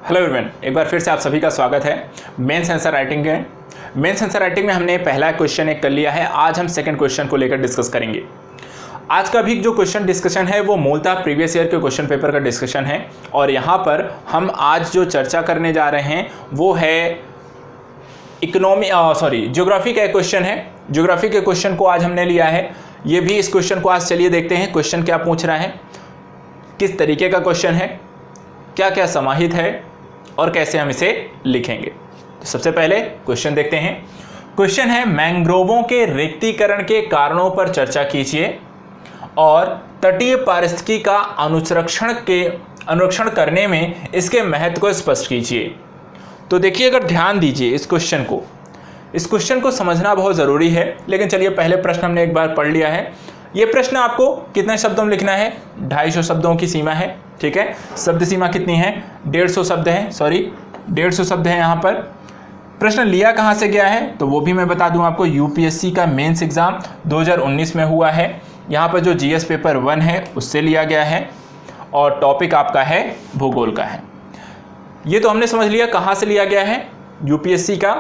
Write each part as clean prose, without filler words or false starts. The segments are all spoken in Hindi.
हेलो एवरीवन, एक बार फिर से आप सभी का स्वागत है मेंस आंसर राइटिंग के। मेंस आंसर राइटिंग में हमने पहला क्वेश्चन एक कर लिया है। आज हम सेकंड क्वेश्चन को लेकर डिस्कस करेंगे। आज का भी जो क्वेश्चन डिस्कशन है वो मूलतः प्रीवियस ईयर के क्वेश्चन पेपर का डिस्कशन है और यहाँ पर हम आज जो चर्चा करने जा रहे हैं वो है ज्योग्राफी का क्वेश्चन है। ज्योग्राफी के क्वेश्चन को आज हमने लिया है। ये भी इस क्वेश्चन को आज चलिए देखते हैं क्वेश्चन क्या पूछ रहा है, किस तरीके का क्वेश्चन है, क्या क्या समाहित है और कैसे हम इसे लिखेंगे। तो सबसे पहले क्वेश्चन देखते हैं। क्वेश्चन है, मैंग्रोवों के रिक्तीकरण के कारणों पर चर्चा कीजिए और तटीय पारिस्थितिकी का अनुरक्षण करने में इसके महत्व को स्पष्ट कीजिए। तो देखिए, अगर ध्यान दीजिए इस क्वेश्चन को समझना बहुत ज़रूरी है। लेकिन चलिए, पहले प्रश्न हमने एक बार पढ़ लिया है। ये प्रश्न आपको कितने शब्दों में लिखना है? 250 शब्दों की सीमा है। ठीक है, शब्द सीमा कितनी है? 150 शब्द है। 150 शब्द है यहाँ पर। प्रश्न लिया कहाँ से गया है तो वो भी मैं बता दूं आपको। यूपीएससी का मेंस एग्जाम 2019 में हुआ है। यहाँ पर जो जीएस पेपर 1 है उससे लिया गया है और टॉपिक आपका है भूगोल का है। ये तो हमने समझ लिया कहाँ से लिया गया है। यूपीएससी का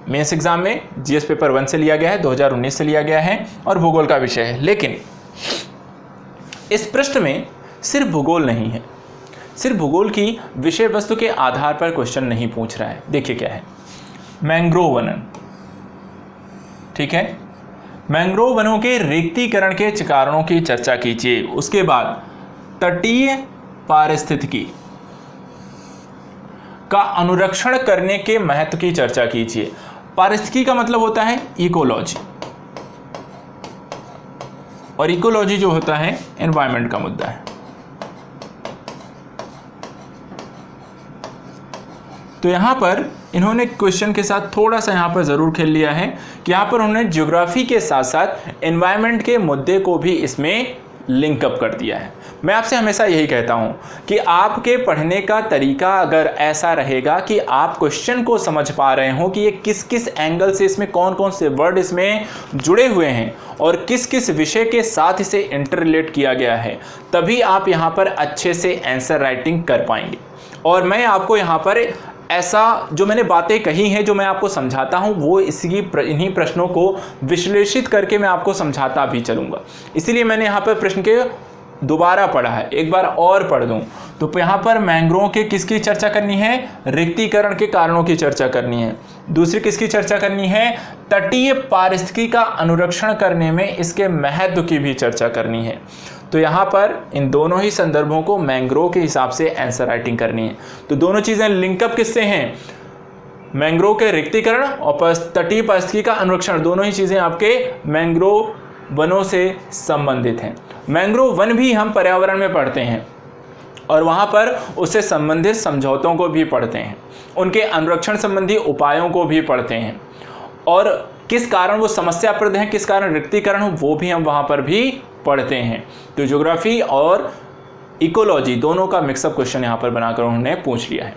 मेंस एग्जाम में जीएस पेपर 1 से लिया गया है, 2019 से लिया गया है और भूगोल का विषय है। लेकिन इस प्रश्न में सिर्फ भूगोल नहीं है, सिर्फ भूगोल की विषय वस्तु के आधार पर क्वेश्चन नहीं पूछ रहा है। देखिए क्या है, मैंग्रोव वनन। ठीक है, मैंग्रोव वनों के रिक्तीकरण के कारणों की चर्चा कीजिए। उसके बाद तटीय पारिस्थितिकी का अनुरक्षण करने के महत्व की चर्चा कीजिए। पारिस्थितिकी का मतलब होता है इकोलॉजी, और इकोलॉजी जो होता है एनवायरनमेंट का मुद्दा है। तो यहां पर इन्होंने क्वेश्चन के साथ थोड़ा सा यहां पर जरूर खेल लिया है कि यहां पर उन्होंने ज्योग्राफी के साथ साथ एनवायरनमेंट के मुद्दे को भी इसमें लिंकअप कर दिया है। मैं आपसे हमेशा यही कहता हूं कि आपके पढ़ने का तरीका अगर ऐसा रहेगा कि आप क्वेश्चन को समझ पा रहे हो कि ये किस किस एंगल से, इसमें कौन कौन से वर्ड इसमें जुड़े हुए हैं और किस किस विषय के साथ इसे इंटर रिलेट किया गया है, तभी आप यहाँ पर अच्छे से आंसर राइटिंग कर पाएंगे। और मैं आपको यहाँ पर ऐसा जो मैंने बातें कही हैं, जो मैं आपको समझाता हूं, वो इन्हीं प्रश्नों को विश्लेषित करके मैं आपको समझाता भी चलूंगा। इसीलिए मैंने यहाँ पर प्रश्न के दोबारा पढ़ा है, एक बार और पढ़ दूं। तो यहाँ पर मैंग्रोव के किसकी चर्चा करनी है? रिक्तीकरण के कारणों की चर्चा करनी है। दूसरी किसकी चर्चा करनी है? तटीय पारिस्थितिकी का अनुरक्षण करने में इसके महत्व की भी चर्चा करनी है। तो यहाँ पर इन दोनों ही संदर्भों को मैंग्रोव के हिसाब से आंसर राइटिंग करनी है। तो दोनों चीजें लिंकअप किससे हैं? मैंग्रोव के रिक्तीकरण और तटीय पारिस्थितिकी का अनुरक्षण, दोनों ही चीजें आपके मैंग्रोव वनों से संबंधित हैं। मैंग्रोव वन भी हम पर्यावरण में पढ़ते हैं और वहाँ पर उससे संबंधित समझौतों को भी पढ़ते हैं, उनके अनुरक्षण संबंधी उपायों को भी पढ़ते हैं और किस कारण वो समस्याप्रद हैं, किस कारण रिक्तीकरण हो, वो भी हम वहाँ पर भी पढ़ते हैं। तो ज्योग्राफी और इकोलॉजी दोनों का मिक्सअप क्वेश्चन यहाँ पर बनाकर उन्होंने पूछ लिया है।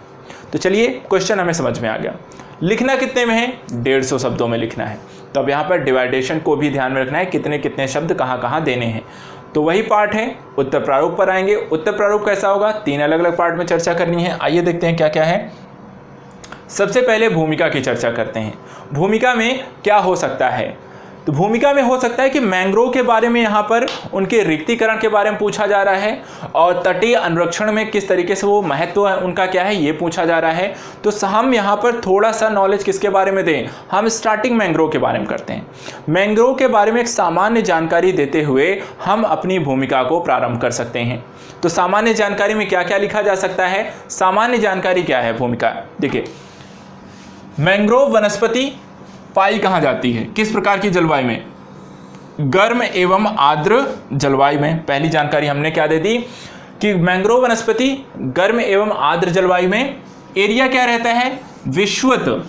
तो चलिए, क्वेश्चन हमें समझ में आ गया। लिखना कितने में है? 150 शब्दों में लिखना है। तो अब यहाँ पर डिवाइडेशन को भी ध्यान में रखना है, कितने कितने शब्द कहाँ कहाँ देने हैं। तो वही पार्ट है, उत्तर प्रारूप पर आएंगे। उत्तर प्रारूप कैसा होगा? 3 अलग अलग पार्ट में चर्चा करनी है। आइए देखते हैं क्या क्या है। सबसे पहले भूमिका की चर्चा करते हैं। भूमिका में क्या हो सकता है? तो भूमिका में हो सकता है कि मैंग्रोव के बारे में यहाँ पर उनके रिक्तीकरण के बारे में पूछा जा रहा है और तटीय अनुरक्षण में किस तरीके से वो महत्व है उनका क्या है, ये पूछा जा रहा है। तो हम यहाँ पर थोड़ा सा नॉलेज किसके बारे में दें? हम स्टार्टिंग मैंग्रोव के बारे में करते हैं। मैंग्रोव के बारे में एक सामान्य जानकारी देते हुए हम अपनी भूमिका को प्रारंभ कर सकते हैं। तो सामान्य जानकारी में क्या क्या लिखा जा सकता है? सामान्य जानकारी क्या है भूमिका? देखिए, मैंग्रोव वनस्पति पाई कहाँ जाती है, किस प्रकार की जलवायु में? गर्म एवं आर्द्र जलवायु में। पहली जानकारी हमने क्या दे दी कि मैंग्रोव वनस्पति गर्म एवं आर्द्र जलवायु में। एरिया क्या रहता है? विषुवत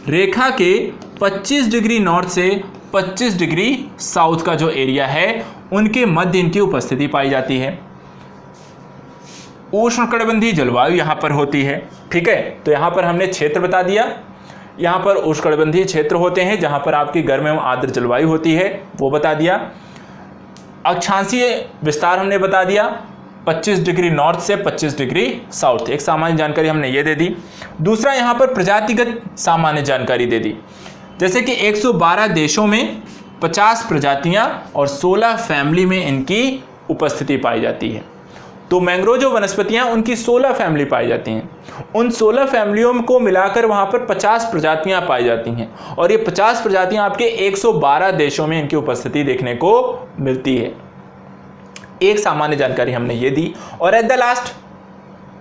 रेखा के 25 डिग्री नॉर्थ से 25 डिग्री साउथ का जो एरिया है, उनके मध्य इनकी उपस्थिति पाई जाती है। उष्णकटिबंधीय जलवायु यहाँ पर होती है। ठीक है, तो यहाँ पर हमने क्षेत्र बता दिया। यहाँ पर उष्णकटिबंधीय क्षेत्र होते हैं जहाँ पर आपकी गर्म एवं आर्द्र जलवायु होती है, वो बता दिया। अक्षांशीय विस्तार हमने बता दिया। 25 डिग्री नॉर्थ से 25 डिग्री साउथ। एक सामान्य जानकारी हमने ये दे दी। दूसरा यहाँ पर प्रजातिगत सामान्य जानकारी दे दी, जैसे कि 112 देशों में 50 प्रजातियां और 16 फैमिली में इनकी उपस्थिति पाई जाती है। तो मैंग्रोव जो वनस्पतियां उनकी 16 फैमिली पाई जाती हैं। उन 16 फैमिलियों को मिलाकर वहां पर 50 प्रजातियां पाई जाती हैं और ये 50 प्रजातियां आपके 112 देशों में इनकी उपस्थिति देखने को मिलती है। एक सामान्य जानकारी हमने ये दी। और एट द लास्ट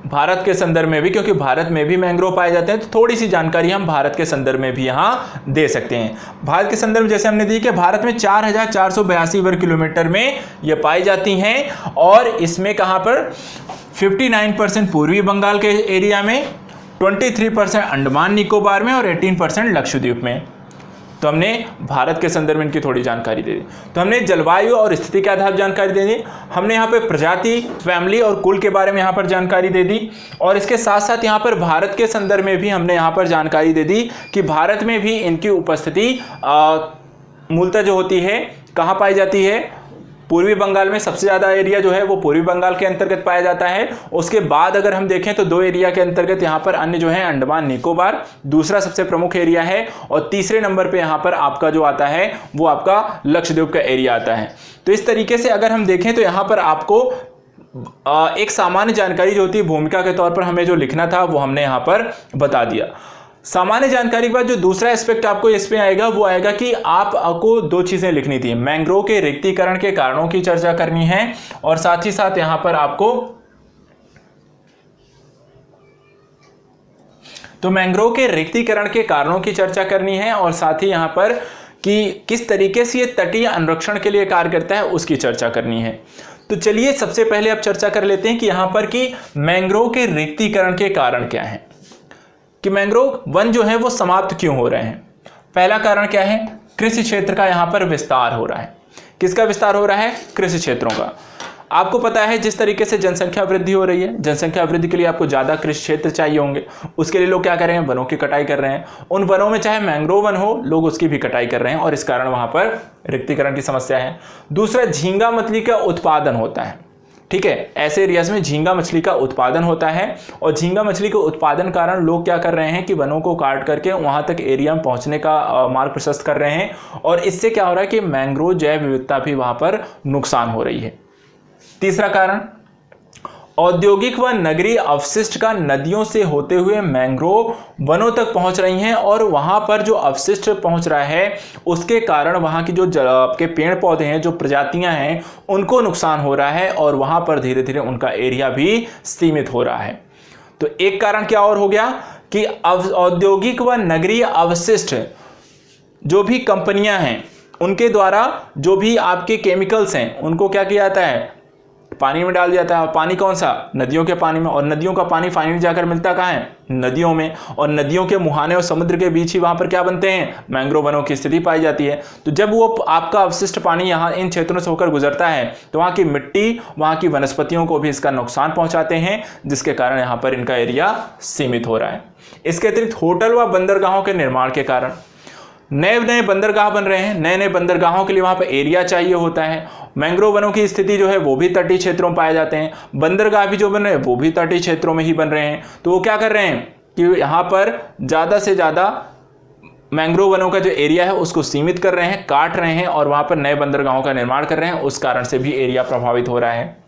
भारत के संदर्भ में भी, क्योंकि भारत में भी मैंग्रोव पाए जाते हैं, तो थोड़ी सी जानकारी हम भारत के संदर्भ में भी यहाँ दे सकते हैं। भारत के संदर्भ जैसे हमने दी कि भारत में 4482 वर्ग किलोमीटर में ये पाई जाती हैं और इसमें कहाँ पर 59% पूर्वी बंगाल के एरिया में, 23% अंडमान निकोबार में और 18% लक्षद्वीप में। तो हमने भारत के संदर्भ में इनकी थोड़ी जानकारी दे दी। तो हमने जलवायु और स्थिति के आधार पर जानकारी दे दी, हमने यहाँ पे प्रजाति, फैमिली और कुल के बारे में यहाँ पर जानकारी दे दी, और इसके साथ साथ यहाँ पर भारत के संदर्भ में भी हमने यहाँ पर जानकारी दे दी कि भारत में भी इनकी उपस्थिति मूलतः जो होती है कहाँ पाई जाती है। पूर्वी बंगाल में सबसे ज़्यादा एरिया जो है वो पूर्वी बंगाल के अंतर्गत पाया जाता है। उसके बाद अगर हम देखें तो 2 एरिया के अंतर्गत यहाँ पर अन्य जो है अंडमान निकोबार दूसरा सबसे प्रमुख एरिया है, और तीसरे नंबर पे यहाँ पर आपका जो आता है वो आपका लक्षद्वीप का एरिया आता है। तो इस तरीके से अगर हम देखें तो यहाँ पर आपको एक सामान्य जानकारी जो होती है भूमिका के तौर पर हमें जो लिखना था वो हमने यहाँ पर बता दिया। सामान्य जानकारी के बाद जो दूसरा एस्पेक्ट आपको इसमें आएगा वो आएगा कि आपको 2 चीजें लिखनी थी। मैंग्रोव के रिक्तीकरण के कारणों की चर्चा करनी है और साथ ही साथ यहां पर आपको तो मैंग्रोव के रिक्तीकरण के कारणों की चर्चा करनी है और साथ ही यहां पर कि किस तरीके से ये तटीय अनुरक्षण के लिए कार्य करता है उसकी चर्चा करनी है। तो चलिए सबसे पहले अब चर्चा कर लेते हैं कि यहां पर कि मैंग्रोव के रिक्तीकरण के कारण क्या है, कि मैंग्रोव वन जो है वो समाप्त क्यों हो रहे हैं। पहला कारण क्या है, कृषि क्षेत्र का यहाँ पर विस्तार हो रहा है। किसका विस्तार हो रहा है, कृषि क्षेत्रों का। आपको पता है जिस तरीके से जनसंख्या वृद्धि हो रही है, जनसंख्या वृद्धि के लिए आपको ज़्यादा कृषि क्षेत्र चाहिए होंगे, उसके लिए लोग क्या कर रहे हैं, वनों की कटाई कर रहे हैं। उन वनों में चाहे मैंग्रोव वन हो, लोग उसकी भी कटाई कर रहे हैं और इस कारण वहाँ पर रिक्तीकरण की समस्या है। दूसरा, झींगा मछली का उत्पादन होता है। ठीक है, ऐसे एरियाज में झींगा मछली का उत्पादन होता है और झींगा मछली के उत्पादन कारण लोग क्या कर रहे हैं कि वनों को काट करके वहां तक एरिया में पहुंचने का मार्ग प्रशस्त कर रहे हैं और इससे क्या हो रहा है कि मैंग्रोव जैव विविधता भी वहां पर नुकसान हो रही है। तीसरा कारण, औद्योगिक व नगरीय अपशिष्ट का नदियों से होते हुए मैंग्रोव वनों तक पहुंच रही हैं और वहां पर जो अपशिष्ट पहुंच रहा है उसके कारण वहां की जो आपके पेड़ पौधे हैं, जो प्रजातियां हैं, उनको नुकसान हो रहा है और वहां पर धीरे धीरे उनका एरिया भी सीमित हो रहा है। तो एक कारण क्या और हो गया कि औद्योगिक व नगरीय अवशिष्ट जो भी कंपनियां हैं उनके द्वारा जो भी आपके केमिकल्स हैं उनको क्या किया जाता है, पानी में डाल दिया जाता है। और पानी कौन सा, नदियों के पानी में, और नदियों का पानी फाइनली जाकर मिलता कहाँ है, नदियों में, और नदियों के मुहाने और समुद्र के बीच ही वहां पर क्या बनते हैं, मैंग्रोव वनों की स्थिति पाई जाती है। तो जब वो आपका अवशिष्ट पानी यहाँ इन क्षेत्रों से होकर गुजरता है तो वहाँ की मिट्टी, वहाँ की वनस्पतियों को भी इसका नुकसान पहुंचाते हैं, जिसके कारण यहाँ पर इनका एरिया सीमित हो रहा है। इसके अतिरिक्त होटल व बंदरगाहों के निर्माण के कारण नए नए बंदरगाह बन रहे हैं। नए नए बंदरगाहों के लिए वहाँ पर एरिया चाहिए होता है। मैंग्रोव वनों की स्थिति जो है वो भी तटीय क्षेत्रों में पाए जाते हैं, बंदरगाह भी जो बन रहे हैं वो भी तटीय क्षेत्रों में ही बन रहे हैं। तो वो क्या कर रहे हैं कि यहाँ पर ज़्यादा से ज़्यादा मैंग्रोव वनों का जो एरिया है उसको सीमित कर रहे हैं, काट रहे हैं और वहाँ पर नए बंदरगाहों का निर्माण कर रहे हैं। उस कारण से भी एरिया प्रभावित हो रहा है।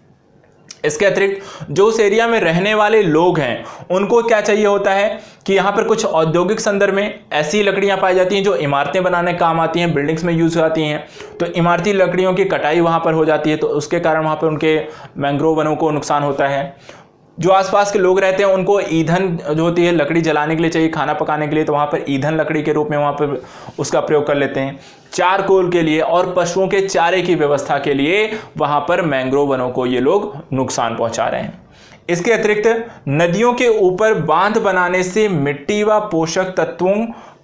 इसके अतिरिक्त जो उस एरिया में रहने वाले लोग हैं उनको क्या चाहिए होता है कि यहाँ पर कुछ औद्योगिक संदर्भ में ऐसी लकड़ियाँ पाई जाती हैं जो इमारतें बनाने काम आती हैं, बिल्डिंग्स में यूज होती हैं। तो इमारती लकड़ियों की कटाई वहाँ पर हो जाती है, तो उसके कारण वहाँ पर उनके मैंग्रोव वनों को नुकसान होता है। जो आसपास के लोग रहते हैं उनको ईंधन जो होती है लकड़ी जलाने के लिए चाहिए, खाना पकाने के लिए, तो वहाँ पर ईंधन लकड़ी के रूप में वहाँ पर उसका प्रयोग कर लेते हैं। चारकोल के लिए और पशुओं के चारे की व्यवस्था के लिए वहाँ पर मैंग्रोव वनों को ये लोग नुकसान पहुँचा रहे हैं। इसके अतिरिक्त नदियों के ऊपर बांध बनाने से मिट्टी व पोषक तत्वों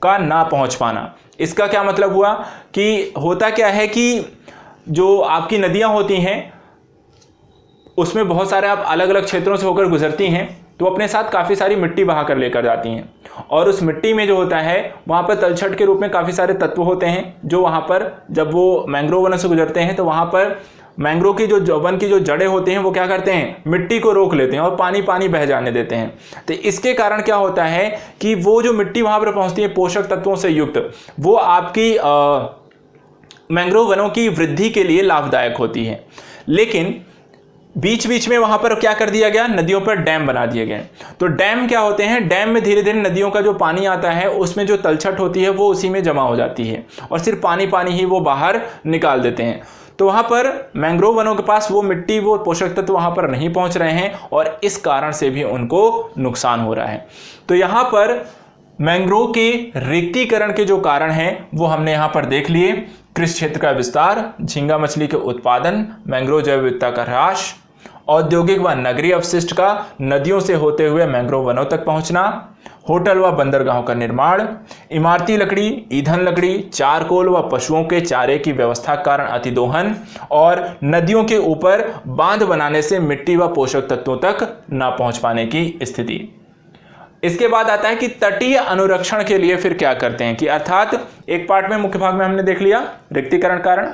का ना पहुँच पाना। इसका क्या मतलब हुआ कि होता क्या है कि जो आपकी नदियाँ होती हैं उसमें बहुत सारे आप अलग अलग क्षेत्रों से होकर गुजरती हैं, तो अपने साथ काफ़ी सारी मिट्टी बहा कर लेकर जाती हैं और उस मिट्टी में जो होता है वहाँ पर तलछट के रूप में काफ़ी सारे तत्व होते हैं जो वहाँ पर जब वो मैंग्रोव वनों से गुजरते हैं तो वहाँ पर मैंग्रोव की जो वन की जो जड़ें होती हैं वो क्या करते हैं, मिट्टी को रोक लेते हैं और पानी पानी बह जाने देते हैं। तो इसके कारण क्या होता है कि वो जो मिट्टी वहां पर पहुंचती है पोषक तत्वों से युक्त, वो आपकी मैंग्रोव वनों की वृद्धि के लिए लाभदायक होती है। लेकिन बीच बीच में वहां पर क्या कर दिया गया, नदियों पर डैम बना दिए गए। तो डैम क्या होते हैं, डैम में धीरे धीरे नदियों का जो पानी आता है उसमें जो तलछट होती है वो उसी में जमा हो जाती है और सिर्फ पानी पानी ही वो बाहर निकाल देते हैं। तो वहां पर मैंग्रोव वनों के पास वो मिट्टी, वो पोषक तत्व वहां पर नहीं पहुंच रहे हैं और इस कारण से भी उनको नुकसान हो रहा है। तो यहाँ पर मैंग्रोव के रिक्तीकरण के जो कारण हैं वो हमने यहाँ पर देख लिए। कृषि क्षेत्र का विस्तार, झींगा मछली के उत्पादन, मैंग्रोव जैव विविधता का ह्रास, औद्योगिक व नगरीय अपशिष्ट का नदियों से होते हुए मैंग्रोव वनों तक पहुंचना, होटल व बंदरगाहों का निर्माण, इमारती लकड़ी, ईंधन लकड़ी, चारकोल व पशुओं के चारे की व्यवस्था के कारण अतिदोहन और नदियों के ऊपर बांध बनाने से मिट्टी व पोषक तत्वों तक न पहुंच पाने की स्थिति। इसके बाद आता है कि तटीय अनुरक्षण के लिए फिर क्या करते हैं, कि अर्थात एक पार्ट में मुख्य भाग में हमने देख लिया रिक्तीकरण कारण।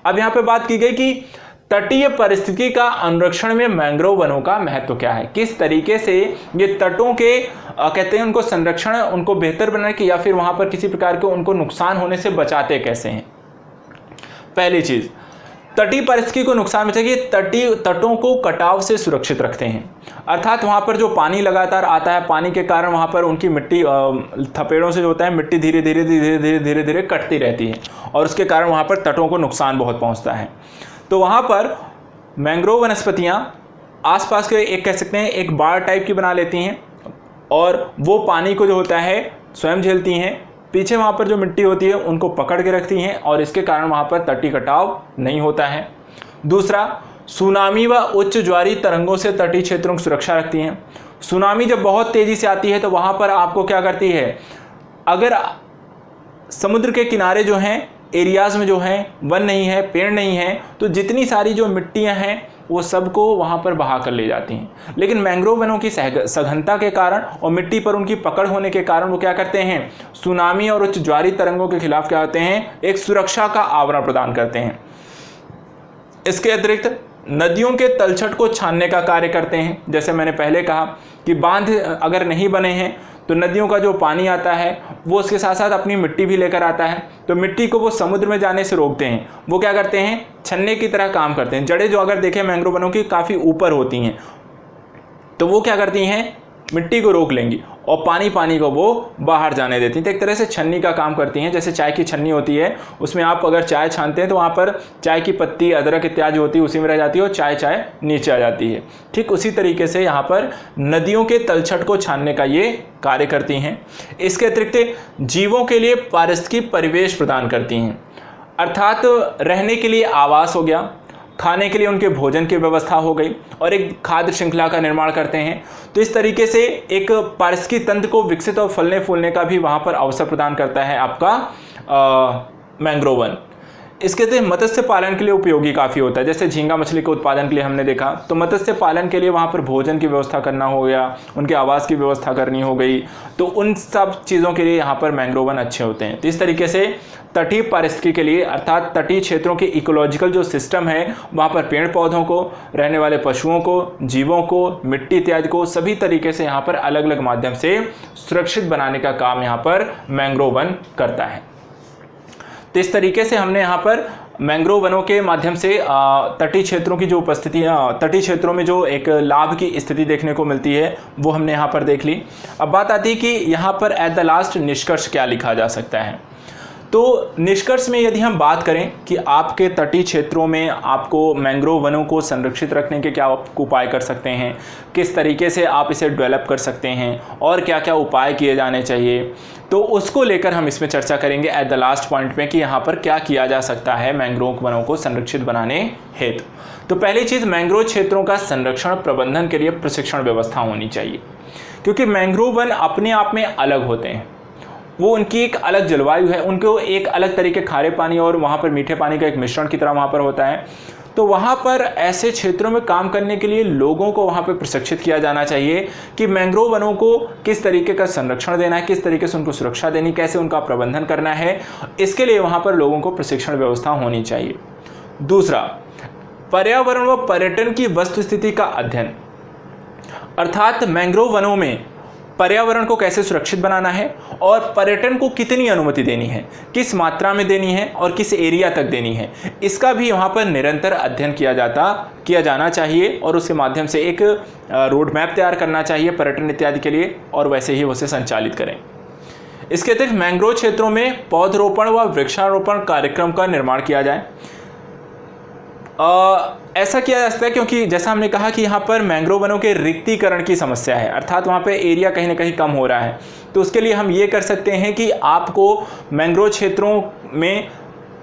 अब यहाँ पे बात की गई कि तटीय परिस्थिति का अनुरक्षण में मैंग्रोव वनों का महत्व क्या है, किस तरीके से ये तटों के कहते हैं उनको संरक्षण, उनको बेहतर बनाने की या फिर वहां पर किसी प्रकार के उनको नुकसान होने से बचाते कैसे हैं। पहली चीज, तटीय परिस्थिति को नुकसान बचाएगी, तटों को कटाव से सुरक्षित रखते हैं। अर्थात वहां पर जो पानी लगातार आता है, पानी के कारण वहां पर उनकी मिट्टी थपेड़ों से जो होता है मिट्टी धीरे धीरे धीरे धीरे धीरे धीरे कटती रहती है और उसके कारण वहां पर तटों को नुकसान बहुत पहुंचता है। तो वहां पर मैंग्रोव वनस्पतियां आसपास के एक कह सकते हैं एक बाड़ टाइप की बना लेती हैं और वो पानी को जो होता है स्वयं झेलती हैं, पीछे वहां पर जो मिट्टी होती है उनको पकड़ के रखती हैं और इसके कारण वहां पर तटीय कटाव नहीं होता है। दूसरा, सुनामी व उच्च ज्वारी तरंगों से तटीय क्षेत्रों की सुरक्षा रखती हैं। सुनामी जब बहुत तेजी से आती है तो वहां पर आपको क्या करती है, अगर समुद्र के किनारे जो हैं एरियाज में जो है वन नहीं है, पेड़ नहीं है, तो जितनी सारी जो मिट्टियां हैं वो सबको वहां पर बहा कर ले जाती हैं। लेकिन मैंग्रोव वनों की सघनता के कारण और मिट्टी पर उनकी पकड़ होने के कारण वो क्या करते हैं, सुनामी और उच्च ज्वारी तरंगों के खिलाफ क्या होते हैं, एक सुरक्षा का आवरण प्रदान करते हैं। इसके अतिरिक्त नदियों के तलछट को छानने का कार्य करते हैं। जैसे मैंने पहले कहा कि बांध अगर नहीं बने हैं तो नदियों का जो पानी आता है वो उसके साथ साथ अपनी मिट्टी भी लेकर आता है, तो मिट्टी को वो समुद्र में जाने से रोकते हैं। वो क्या करते हैं, छन्ने की तरह काम करते हैं। जड़ें जो अगर देखें मैंग्रोव वनों की काफ़ी ऊपर होती हैं, तो वो क्या करती हैं, मिट्टी को रोक लेंगी और पानी को वो बाहर जाने देती हैं। तो एक तरह से छन्नी का काम करती हैं। जैसे चाय की छन्नी होती है, उसमें आप अगर चाय छानते हैं तो वहाँ पर चाय की पत्ती, अदरक इत्यादि होती है, उसी में रह जाती है और चाय नीचे आ जाती है। ठीक उसी तरीके से यहाँ पर नदियों के तलछट को छानने का ये कार्य करती हैं। इसके अतिरिक्त जीवों के लिए पारिस्थितिकी परिवेश प्रदान करती हैं। अर्थात रहने के लिए आवास हो गया, खाने के लिए उनके भोजन की व्यवस्था हो गई और एक खाद्य श्रृंखला का निर्माण करते हैं। तो इस तरीके से एक पारिस्थितिकी तंत्र को विकसित और फलने फूलने का भी वहाँ पर अवसर प्रदान करता है आपका मैंग्रोव वन। इसके अतिरिक्त मत्स्य पालन के लिए उपयोगी काफ़ी होता है। जैसे झींगा मछली के उत्पादन के लिए हमने देखा, तो मत्स्य पालन के लिए वहाँ पर भोजन की व्यवस्था करना हो गया, उनके आवास की व्यवस्था करनी हो गई, तो उन सब चीज़ों के लिए यहाँ पर मैंग्रोव वन अच्छे होते हैं। तो इस तरीके से तटीय पारिस्थितिकी के लिए अर्थात तटीय क्षेत्रों के इकोलॉजिकल जो सिस्टम है वहाँ पर पेड़ पौधों को, रहने वाले पशुओं को, जीवों को, मिट्टी इत्यादि को सभी तरीके से यहाँ पर अलग अलग माध्यम से सुरक्षित बनाने का काम यहाँ पर मैंग्रोव वन करता है। तो इस तरीके से हमने यहाँ पर मैंग्रोव वनों के माध्यम से तटीय क्षेत्रों की जो उपस्थिति, तटीय क्षेत्रों में जो एक लाभ की स्थिति देखने को मिलती है वो हमने यहाँ पर देख ली। अब बात आती है कि यहाँ पर एट द लास्ट निष्कर्ष क्या लिखा जा सकता है। तो निष्कर्ष में यदि हम बात करें कि आपके तटीय क्षेत्रों में आपको मैंग्रोव वनों को संरक्षित रखने के क्या उपाय कर सकते हैं, किस तरीके से आप इसे डेवलप कर सकते हैं और क्या क्या उपाय किए जाने चाहिए, तो उसको लेकर हम इसमें चर्चा करेंगे एट द लास्ट पॉइंट में कि यहाँ पर क्या किया जा सकता है मैंग्रोव वनों को संरक्षित बनाने हेतु। तो पहली चीज़, मैंग्रोव क्षेत्रों का संरक्षण प्रबंधन के लिए प्रशिक्षण व्यवस्था होनी चाहिए, क्योंकि मैंग्रोव वन अपने आप में अलग होते हैं। वो उनकी एक अलग जलवायु है, उनको एक अलग तरीके खारे पानी और वहाँ पर मीठे पानी का एक मिश्रण की तरह वहाँ पर होता है। तो वहाँ पर ऐसे क्षेत्रों में काम करने के लिए लोगों को वहाँ पर प्रशिक्षित किया जाना चाहिए कि मैंग्रोव वनों को किस तरीके का संरक्षण देना है, किस तरीके से उनको सुरक्षा देनी, कैसे उनका प्रबंधन करना है। इसके लिए वहाँ पर लोगों को प्रशिक्षण व्यवस्था होनी चाहिए। दूसरा, पर्यावरण व पर्यटन की वस्तुस्थिति का अध्ययन, अर्थात मैंग्रोव वनों में पर्यावरण को कैसे सुरक्षित बनाना है और पर्यटन को कितनी अनुमति देनी है, किस मात्रा में देनी है और किस एरिया तक देनी है, इसका भी वहाँ पर निरंतर अध्ययन किया जाना चाहिए और उसके माध्यम से एक रोड मैप तैयार करना चाहिए पर्यटन इत्यादि के लिए और वैसे ही उसे संचालित करें। इसके अतिरिक्त मैंग्रोव क्षेत्रों में पौधरोपण व वृक्षारोपण कार्यक्रम का निर्माण किया जाए। ऐसा किया जा सकता है क्योंकि जैसा हमने कहा कि यहाँ पर मैंग्रोव वनों के रिक्तीकरण की समस्या है, अर्थात वहाँ पे एरिया कहीं ना कहीं कम हो रहा है। तो उसके लिए हम ये कर सकते हैं कि आपको मैंग्रोव क्षेत्रों में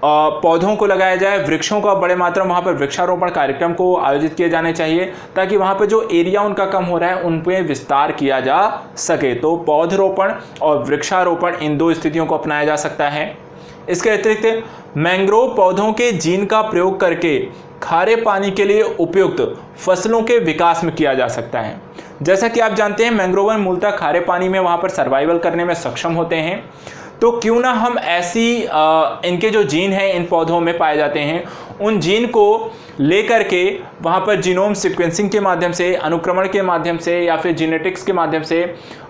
पौधों को लगाया जाए, वृक्षों का बड़े मात्रा में वहाँ पर वृक्षारोपण कार्यक्रम को आयोजित किए जाने चाहिए ताकि वहाँ पर जो एरिया उनका कम हो रहा है उन पर विस्तार किया जा सके। तो पौधरोपण और वृक्षारोपण इन दो स्थितियों को अपनाया जा सकता है। इसके अतिरिक्त मैंग्रोव पौधों के जीन का प्रयोग करके खारे पानी के लिए उपयुक्त फसलों के विकास में किया जा सकता है। जैसा कि आप जानते हैं मैंग्रोव वन मूलतः खारे पानी में वहाँ पर सर्वाइवल करने में सक्षम होते हैं, तो क्यों ना हम ऐसी इनके जो जीन हैं इन पौधों में पाए जाते हैं उन जीन को लेकर के वहाँ पर जीनोम सीक्वेंसिंग के माध्यम से, अनुक्रमण के माध्यम से या फिर जेनेटिक्स के माध्यम से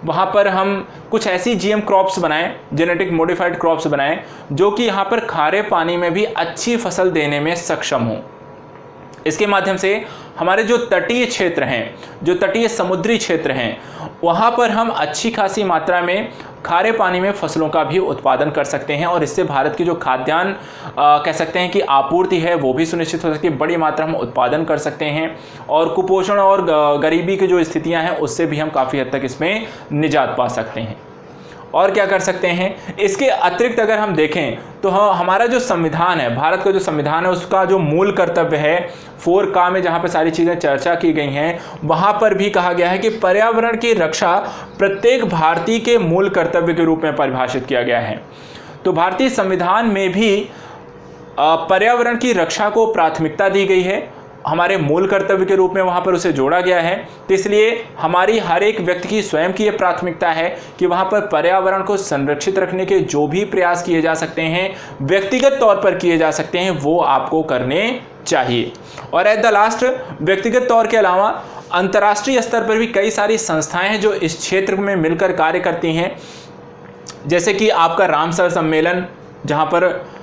वहाँ पर हम कुछ ऐसी जीएम क्रॉप्स बनाएं, जेनेटिक मॉडिफाइड क्रॉप्स बनाएं जो कि यहाँ पर खारे पानी में भी अच्छी फसल देने में सक्षम हों। इसके माध्यम से हमारे जो तटीय क्षेत्र हैं, जो तटीय समुद्री क्षेत्र हैं, वहाँ पर हम अच्छी खासी मात्रा में खारे पानी में फसलों का भी उत्पादन कर सकते हैं और इससे भारत की जो खाद्यान्न कह सकते हैं कि आपूर्ति है वो भी सुनिश्चित हो सकती है, बड़ी मात्रा में उत्पादन कर सकते हैं और कुपोषण और गरीबी की जो स्थितियां हैं उससे भी हम काफ़ी हद तक इसमें निजात पा सकते हैं। और क्या कर सकते हैं, इसके अतिरिक्त अगर हम देखें तो हमारा जो संविधान है, भारत का जो संविधान है उसका जो मूल कर्तव्य है 4 में जहाँ पर सारी चीज़ें चर्चा की गई हैं वहाँ पर भी कहा गया है कि पर्यावरण की रक्षा प्रत्येक भारतीय के मूल कर्तव्य के रूप में परिभाषित किया गया है। तो भारतीय संविधान में भी पर्यावरण की रक्षा को प्राथमिकता दी गई है, हमारे मूल कर्तव्य के रूप में वहाँ पर उसे जोड़ा गया है। तो इसलिए हमारी हर एक व्यक्ति की स्वयं की ये प्राथमिकता है कि वहाँ पर पर्यावरण को संरक्षित रखने के जो भी प्रयास किए जा सकते हैं, व्यक्तिगत तौर पर किए जा सकते हैं, वो आपको करने चाहिए। और एट द लास्ट, व्यक्तिगत तौर के अलावा अंतर्राष्ट्रीय स्तर पर भी कई सारी संस्थाएं हैं जो इस क्षेत्र में मिलकर कार्य करती हैं, जैसे कि आपका रामसर सम्मेलन जहाँ पर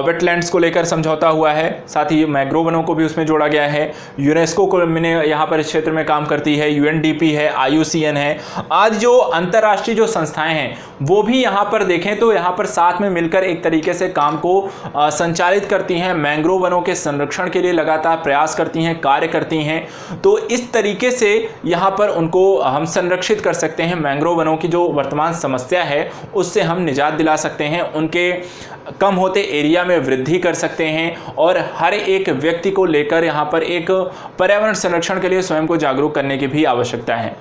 वेटलैंड्स को लेकर समझौता हुआ है, साथ ही मैंग्रोव वनों को भी उसमें जोड़ा गया है। यूनेस्को को मैंने यहाँ पर इस क्षेत्र में काम करती है, यूएनडीपी है, IUCN है, आज जो अंतर्राष्ट्रीय जो संस्थाएं हैं वो भी यहाँ पर देखें तो यहाँ पर साथ में मिलकर एक तरीके से काम को संचालित करती हैं, मैंग्रोव वनों के संरक्षण के लिए लगातार प्रयास करती हैं, कार्य करती हैं। तो इस तरीके से यहाँ पर उनको हम संरक्षित कर सकते हैं, मैंग्रोव वनों की जो वर्तमान समस्या है उससे हम निजात दिला सकते हैं, उनके कम होते एरिया में वृद्धि कर सकते हैं और हर एक व्यक्ति को लेकर यहाँ पर एक पर्यावरण संरक्षण के लिए स्वयं को जागरूक करने की भी आवश्यकता है।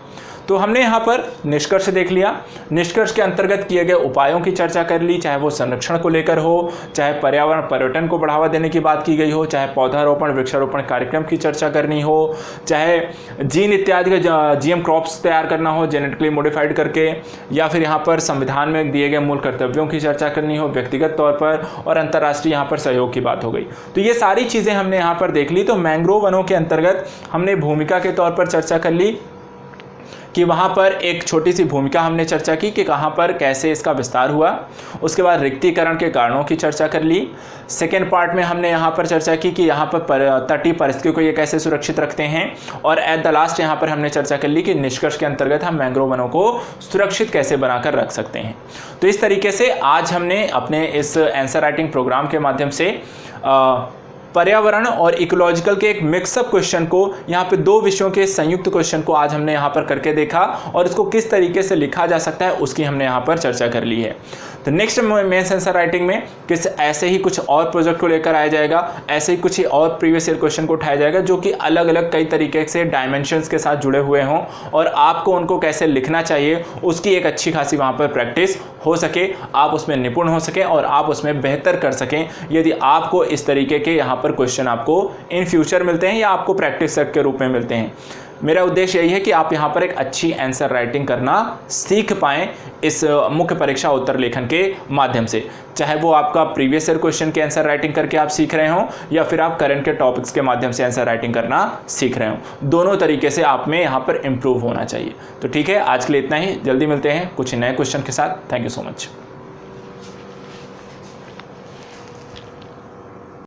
तो हमने यहाँ पर निष्कर्ष देख लिया, निष्कर्ष के अंतर्गत किए गए उपायों की चर्चा कर ली, चाहे वो संरक्षण को लेकर हो, चाहे पर्यावरण पर्यटन को बढ़ावा देने की बात की गई हो, चाहे पौधारोपण वृक्षारोपण कार्यक्रम की चर्चा करनी हो, चाहे जीन इत्यादि का जीएम क्रॉप्स तैयार करना हो जेनेटिकली मॉडिफाइड करके, या फिर यहाँ पर संविधान में दिए गए मूल कर्तव्यों की चर्चा करनी हो व्यक्तिगत तौर पर, और अंतर्राष्ट्रीय यहाँ पर सहयोग की बात हो गई। तो ये सारी चीज़ें हमने यहाँ पर देख ली। तो मैंग्रोव वनों के अंतर्गत हमने भूमिका के तौर पर चर्चा कर ली कि वहाँ पर एक छोटी सी भूमिका हमने चर्चा की कि कहाँ पर कैसे इसका विस्तार हुआ। उसके बाद रिक्तीकरण के कारणों की चर्चा कर ली। सेकेंड पार्ट में हमने यहाँ पर चर्चा की कि यहाँ पर तटीय परिस्थितियों को ये कैसे सुरक्षित रखते हैं, और एट द लास्ट यहाँ पर हमने चर्चा कर ली कि निष्कर्ष के अंतर्गत हम मैंग्रोव वनों को सुरक्षित कैसे बनाकर रख सकते हैं। तो इस तरीके से आज हमने अपने इस आंसर राइटिंग प्रोग्राम के माध्यम से पर्यावरण और इकोलॉजिकल के एक मिक्सअप क्वेश्चन को, यहाँ पे 2 विषयों के संयुक्त क्वेश्चन को आज हमने यहाँ पर करके देखा और इसको किस तरीके से लिखा जा सकता है उसकी हमने यहाँ पर चर्चा कर ली है। तो नेक्स्ट मेंस आंसर राइटिंग में किस ऐसे ही कुछ और प्रोजेक्ट को लेकर आया जाएगा, ऐसे ही कुछ ही और प्रीवियस ईयर क्वेश्चन को उठाया जाएगा जो कि अलग अलग कई तरीके से डायमेंशंस के साथ जुड़े हुए हों और आपको उनको कैसे लिखना चाहिए उसकी एक अच्छी खासी वहाँ पर प्रैक्टिस हो सके, आप उसमें निपुण हो सकें और आप उसमें बेहतर कर सकें। यदि आपको इस तरीके के यहाँ पर क्वेश्चन आपको इन फ्यूचर मिलते हैं या आपको प्रैक्टिस सेट के रूप में मिलते हैं। मेरा उद्देश्य यही है कि आप यहाँ पर एक अच्छी आंसर राइटिंग करना सीख पाएँ इस मुख्य परीक्षा उत्तर लेखन के माध्यम से, चाहे वो आपका प्रीवियस ईयर क्वेश्चन के आंसर राइटिंग करके आप सीख रहे हो या फिर आप करंट के टॉपिक्स के माध्यम से आंसर राइटिंग करना सीख रहे हो। दोनों तरीके से आप में यहाँ पर इम्प्रूव होना चाहिए। तो ठीक है, आज के लिए इतना ही। जल्दी मिलते हैं कुछ नए क्वेश्चन के साथ। Thank you so much.